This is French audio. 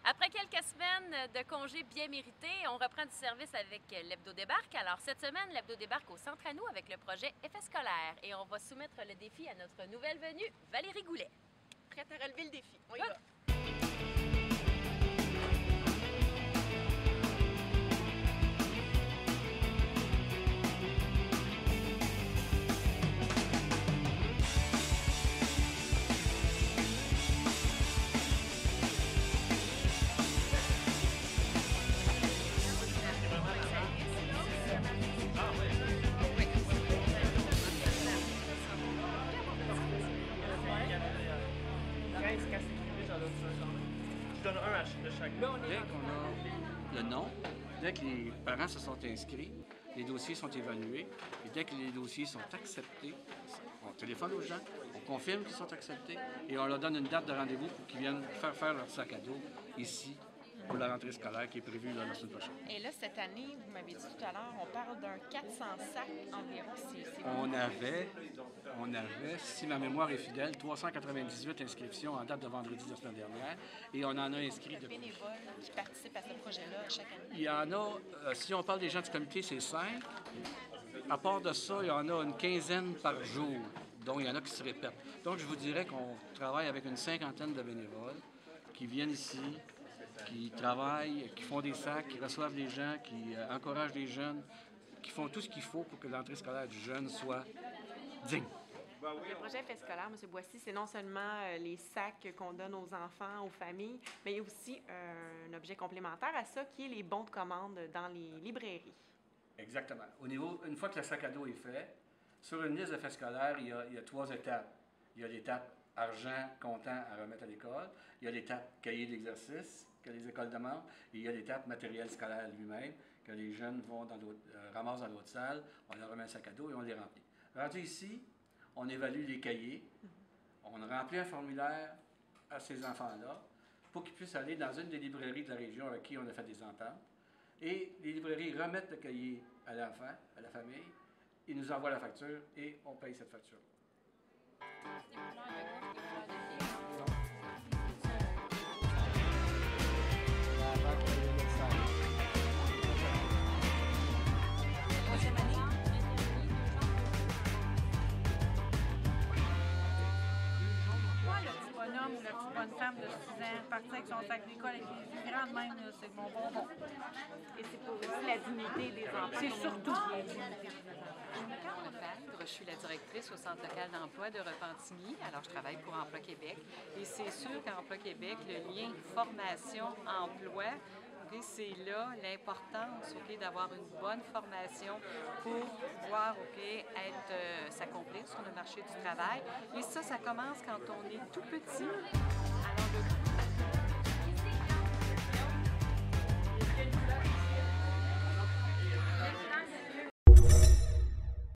Après quelques semaines de congés bien mérités, on reprend du service avec l'Hebdo Débarque. Alors cette semaine, l'Hebdo débarque au Centre à nous avec le projet Effet scolaire et on va soumettre le défi à notre nouvelle venue, Valérie Goulet. Prête à relever le défi. On y Hop. va. Je donne un de chaque. Dès qu'on a le nom, dès que les parents se sont inscrits, les dossiers sont évalués et dès que les dossiers sont acceptés, on téléphone aux gens, on confirme qu'ils sont acceptés et on leur donne une date de rendez-vous pour qu'ils viennent faire leur sac à dos ici pour la rentrée scolaire qui est prévue la semaine prochaine. Et là, cette année, vous m'avez dit tout à l'heure, on parle d'un 400 sacs environ. On avait, si ma mémoire est fidèle, 398 inscriptions en date de vendredi de la semaine dernière et on en a inscrit de bénévoles qui participent à ce projet-là chaque année. Il y en a, si on parle des gens du comité, c'est 5. À part de ça, il y en a une quinzaine par jour, dont il y en a qui se répètent. Donc, je vous dirais qu'on travaille avec une cinquantaine de bénévoles qui viennent ici, qui travaillent, qui font des sacs, qui reçoivent les gens, qui encouragent les jeunes, qui font tout ce qu'il faut pour que l'entrée scolaire du jeune soit digne. Le projet Effet scolaire, M. Boissy, c'est non seulement les sacs qu'on donne aux enfants, aux familles, mais il y a aussi un objet complémentaire à ça qui est les bons de commande dans les librairies. Exactement. Au niveau, une fois que le sac à dos est fait, sur une liste d'effets scolaires, il y a 3 étapes. Il y a l'étape argent comptant à remettre à l'école, il y a l'étape cahier d'exercice que les écoles demandent, et il y a l'étape matériel scolaire lui-même, que les jeunes vont ramassent dans l'autre salle, on leur remet un sac à dos et on les remplit. Rendu ici, on évalue les cahiers, on remplit un formulaire à ces enfants-là pour qu'ils puissent aller dans une des librairies de la région avec qui on a fait des ententes. Et les librairies remettent le cahier à l'enfant, à la famille, ils nous envoient la facture et on paye cette facture. Bonhomme ou la petite bonne femme de 6 ans, partir avec son sac d'école avec les immigrants de même, c'est mon bonbon. Et c'est pour aussi la dignité des enfants. C'est surtout. Je suis la directrice au Centre local d'emploi de Repentigny. Alors, je travaille pour Emploi Québec. Et c'est sûr qu'Emploi Québec, le lien formation-emploi, c'est là l'importance d'avoir une bonne formation pour pouvoir s'accomplir sur le marché du travail. Et ça commence quand on est tout petit. Alors,